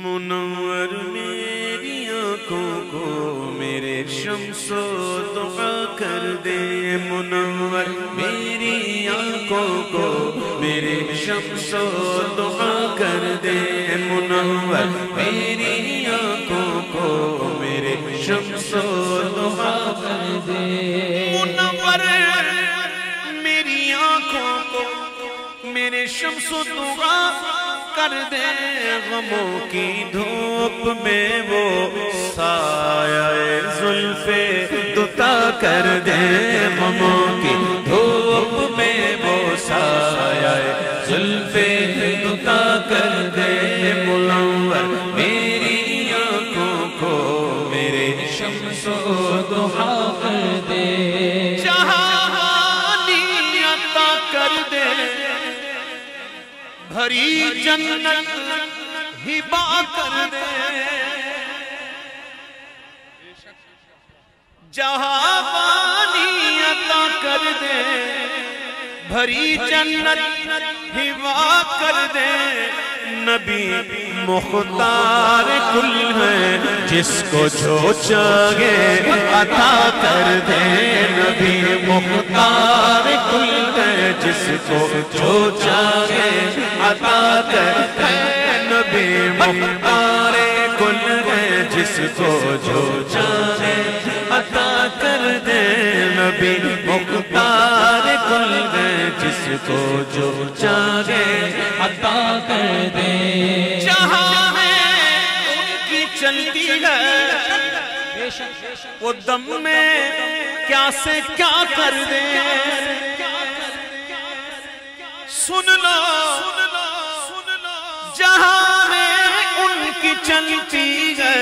منور میری آنکھوں کو میرے شمس و دعا کر دے، منور میری آنکھوں کو میرے شمس و دعا کر دے، منور میری آنکھوں کو میرے شمس و دعا کر دے، منور میری آنکھوں کو میرے شمس و دعا کر دے، غموں کی دھوپ میں وہ سایہ زلف دوتا کر دے، غموں کی دھوپ میں وہ سایہ زلف دوتا کر دے، منور میری آنکھوں کو میرے شمس و دعا کر دے، جہانی عطا کر دے، بھری جنت ہبا کر دے، جہانی عطا کر دے، بھری جنت ہبا کر دے، نبی مختار کل ہے جس کو جو چاہے عطا کر دے، نبی مختار کل ہے جس کو جو چاہے عطا کر دے، نبی مختار کل ہے جس کو جو چاہے عطا کر دے، نبی مختار کل ہے جس کو جو چاہے عطا کر دے، جہاں ہے ان کی چلتی ہے وہ دم میں کیا سے کیا کر دے، سن لو جہاں ہے ان کی چلتی ہے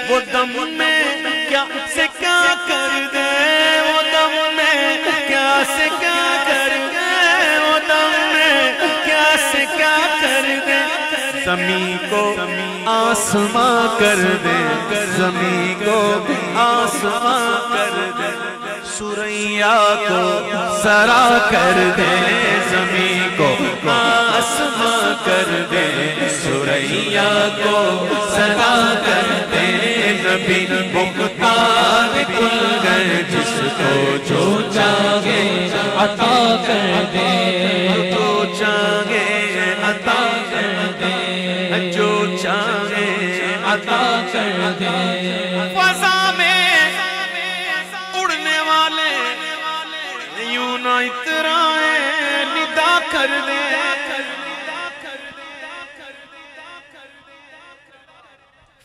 وہ دم میں کیا سے کیا کر دے، وہ دم میں کیا سے کیا کر دے، وہ دم میں کیا سے کیا کر دے، زمین کو آسمان کر دے، زمین کو آسمان کر دے، سوریا کو سرا کر دے، زمین کو آسمان کر دے، سوریا کو سرا کر دے، نبی مختار کل گئے جس کو جو چاہے عطا کر دے، جو چاہے عطا کر دے، جو چاہے عطا کر دے، فضا میں اڑنے والے یوں نہ اترائیں ندا کر دے،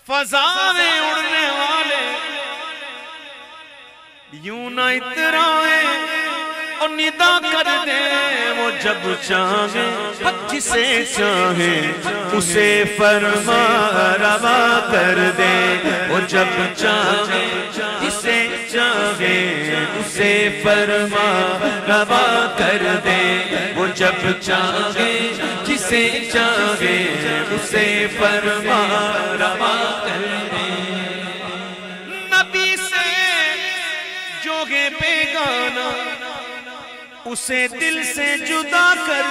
فضا میں اڑنے والے یوں نہ اترائیں اور ندا کر دے، وہ جب چاہے جسے چاہے اسے فرما روا کر دے، وہ جب چاہے جسے چاہے اسے فرما روا کر دے، وہ جب چاہے جسے چاہے اسے فرما روا کر دے، نبی سے جو گے بیگانہ اسے دل سے جدا کر،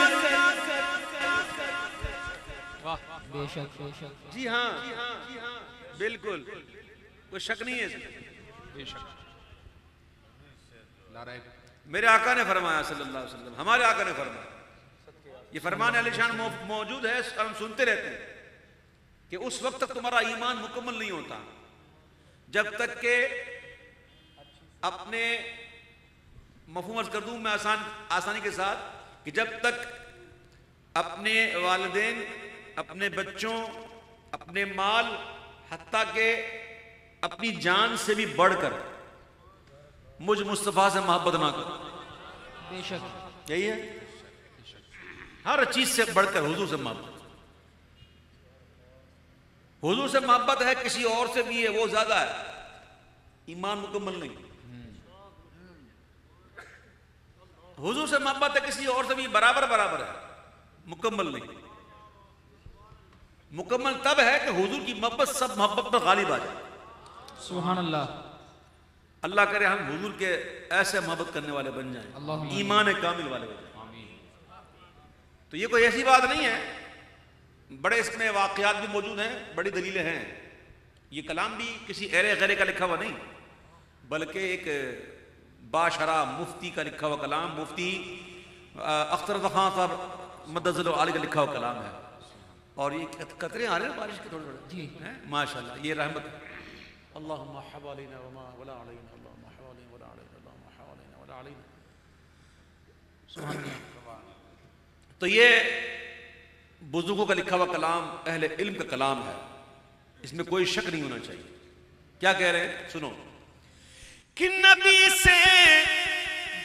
بے شک بے شک، جی ہاں بالکل کوئی شک نہیں ہے، بے شک، میرے آقا نے فرمایا صلی اللہ علیہ وسلم، ہمارے آقا نے فرمایا، یہ فرمان علی شان موجود ہے، ہم سنتے رہتے ہیں کہ اس وقت تک تمہارا ایمان مکمل نہیں ہوتا جب تک کہ اپنے مفہوم عرض کر دوں میں آسانی کے ساتھ کہ جب تک اپنے والدین، اپنے بچوں، اپنے مال، حتیٰ کہ اپنی جان سے بھی بڑھ کر مجھ مصطفیٰ سے محبت نہ کرو، بے شک، یہی ہے، ہر چیز سے بڑھ کر حضور سے محبت، حضور سے محبت ہے کسی اور سے بھی ہے وہ زیادہ ہے، ایمان مکمل نہیں، حضور سے محبت ہے کسی اور سے بھی برابر ہے، مکمل نہیں، مکمل تب ہے کہ حضور کی محبت سب محبت پر غالب آ جائے، سبحان اللہ، اللہ کرے ہم حضور کے ایسے محبت کرنے والے بن جائیں، ایمان کامل والے بن جائیں، تو یہ کوئی ایسی بات نہیں ہے بڑے اس میں واقعات بھی موجود ہیں، بڑی دلیلیں ہیں. یہ کلام بھی کسی ایرے غیرے کا لکھا ہوا نہیں، بلکہ ایک باشرہ مفتی کا لکھا ہوا کلام، مفتی اختر رضا خان صاحب مدد علی کا لکھا ہوا کلام ہے. اور یہ قطرے آ رہے ہیں بارش کے تھوڑے تھوڑے جی ماشاءاللہ، یہ رحمت. اللہم حوالینا وما ولا علینا، اللہم حوالینا ولا علینا، اللہم حوالینا ولا علینا. سبحان اللہ. تو یہ بزرگوں کا لکھا ہوا کلام اہل علم کا کلام ہے، اس میں کوئی شک نہیں ہونا چاہیے. کیا کہہ رہے ہیں سنو. کہ نبی سے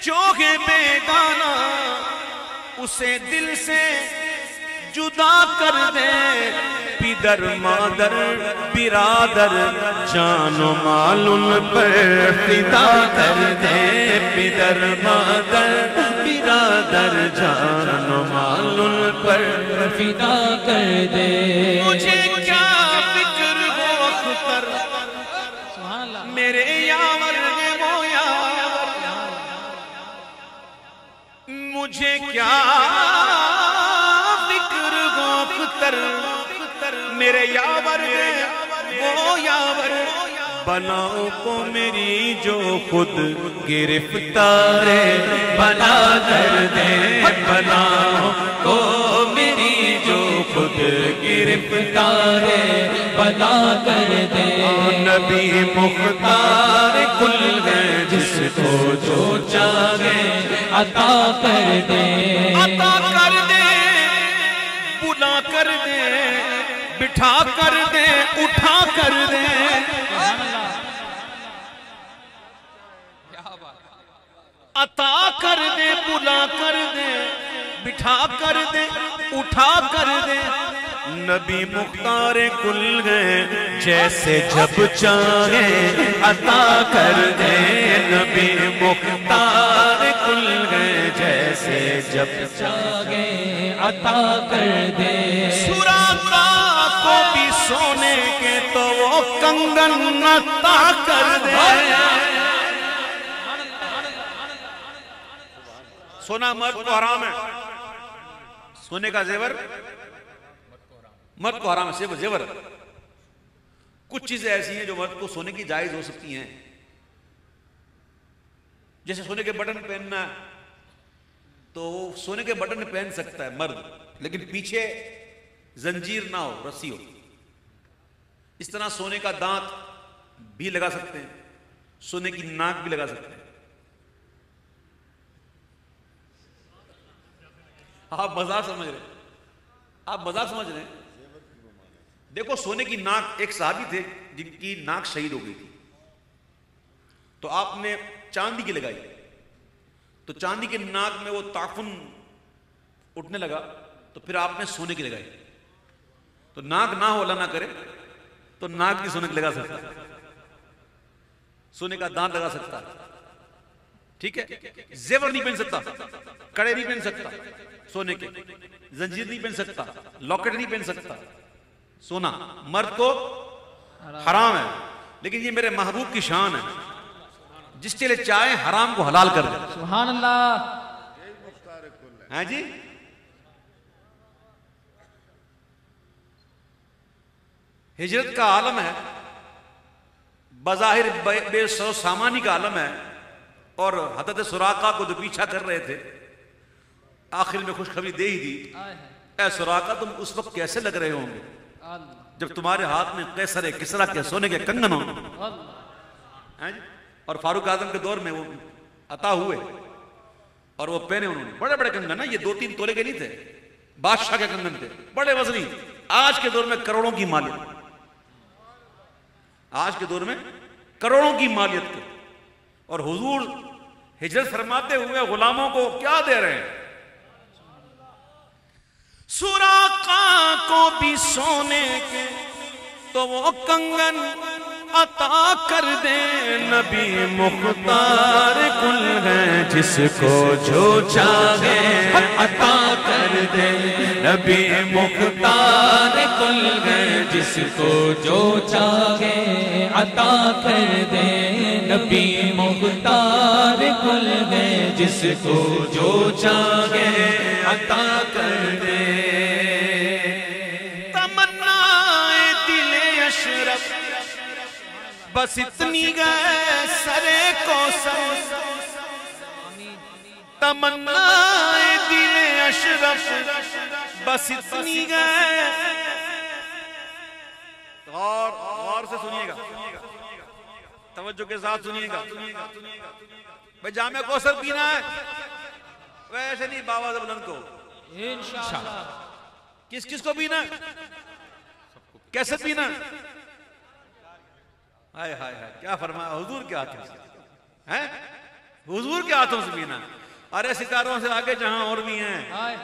جو ہے بیگانہ اسے دل سے جدا کر دے، پدر مادر برادر جان و مال ان پر فدا کر دے، پدر مادر برادر جان و مال ان پر فدا کر دے. مجھے کیا فکر ہو اختر سبحان اللہ. میرے یاور نے وہ یاور، مجھے کیا فکر ہو اختر میرے یاور نے وہ یاور، بلاؤں کو میری جو خود گرفتار بنا کر دے، بلاؤں کو میری جو خود گرفتار بنا کر دے. نبی مختار کل ہے جس کو جو چاہے عطا کر دے. عطا کر دے، بلا کر دے، بٹھا کر دے، اٹھا کر دے. عطا کر دے، بلا کر دے، بٹھا کر دے، اٹھا کر دے. نبی مختار کل ہے جیسے جب چاہے عطا کر دے، نبی مختار کل ہے جیسے جب چاہے عطا کر دے. سراقہ کو بھی سونے کے تو وہ کنگن عطا کر دے. سونا مرد کو حرام ہے، سونے کا زیور مرد کو حرام ہے. زیور کچھ چیزیں ایسی ہیں جو مرد کو سونے کی جائز ہو سکتی ہیں، جیسے سونے کے بٹن پہننا تو وہ سونے کے بٹن پہن سکتا ہے مرد، لیکن پیچھے زنجیر نہ ہو، رسی ہو. اس طرح سونے کا دانت بھی لگا سکتے ہیں، سونے کی ناک بھی لگا سکتے ہیں. آپ مزاق سمجھ رہے ہیں، آپ مزاق سمجھ رہے ہیں. دیکھو سونے کی ناک، ایک صحابی تھے جن کی ناک شہید ہو گئی تھی، تو آپ نے چاندی کی لگائی، تو چاندی کی ناک میں وہ تعفن اٹھنے لگا، تو پھر آپ نے سونے کی لگائی. تو ناک نہ ہو، اللہ نہ کرے، تو ناک بھی سونے کی لگا سکتا، سونے کا دانت لگا سکتا، ٹھیک ہے. زیور نہیں پہن سکتا، کڑے نہیں پہن سکتا سونے کے، زنجیر نہیں پہن سکتا، لاکٹ نہیں پہن سکتا. سونا مرد کو حرام ہے، لیکن یہ میرے محبوب کی شان ہے، جس کے لیے چاہے حرام کو حلال کر دے. سبحان اللہ. ہاں جی. ہجرت کا عالم ہے، بظاہر بے سو سامانی کا عالم ہے، اور حضرت سراقہ کو جو پیچھا کر رہے تھے آخر میں خوشخبری دے ہی دی. اے سراقہ تم اس وقت کیسے لگ رہے ہوں گے جب تمہارے ہاتھ میں قیصر کسریٰ کے سونے کے کنگن ہوں. اور فاروق اعظم کے دور میں وہ عطا ہوئے اور وہ پہنے انہوں نے بڑے بڑے کنگن. یہ 2-3 تولے کے نہیں تھے، بادشاہ کے کنگن تھے، بڑے وزنی. آج کے دور میں کروڑوں کی مالیت، آج کے دور میں کروڑوں کی مالیت کے. اور حضور ہجرت فرماتے ہوئے غلاموں کو کیا دے رہے ہیں؟ سراقہ کو بھی سونے کے تو وہ کنگن عطا کر دے. نبی مختار کل ہے جس کو جو چاہے عطا کر دے. نبی مختار کل ہے جس کو جو چاہے عطا کر دے. نبی مختار کل ہے جس کو جو چاہے عطا کر دے. اشرف بس اتنی گئے سرے کو سر تمنا دل اشرف بس اتنی گئے. غور سے سنیے گا, توجہ کے ساتھ سنیے گا. بھئی جامع کوثر پینا ہے ویسے نہیں بابا زبلند کو, انشاءاللہ. کس کو پینا ہے, کیسے پینا ہے؟ ہائے ہائے ہائے کیا فرمایا حضور کے ہاتھوں سے, ہیں حضور کے ہاتھوں سے پینا. ارے ستاروں سے آگے جہاں اور بھی ہیں,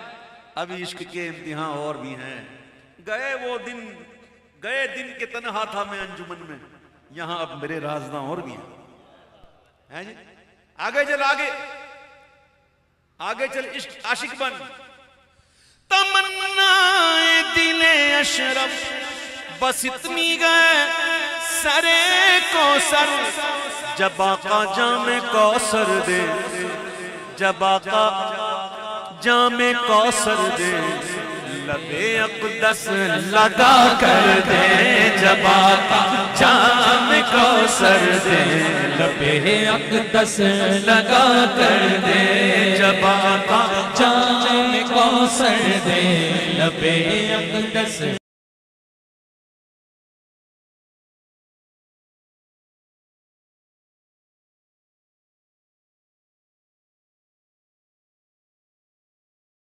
ابھی عشق کے امتحان اور بھی ہیں. گئے دن کے تنہا تھا میں انجمن میں, یہاں اب میرے رازداں اور بھی ہیں. جی آگے چل, آگے چل, عشق عاشق بن. تمنا دل اشرف بس اتنی گئے سرے کو سر جب آقا جام کوثر دے, جب آقا جام کوثر دے لبے اقدس لگا کر دے, جب آقا جام کوثر دے لبے اقدس لگا کر دے, جب آقا جام کوثر دے لبے اقدس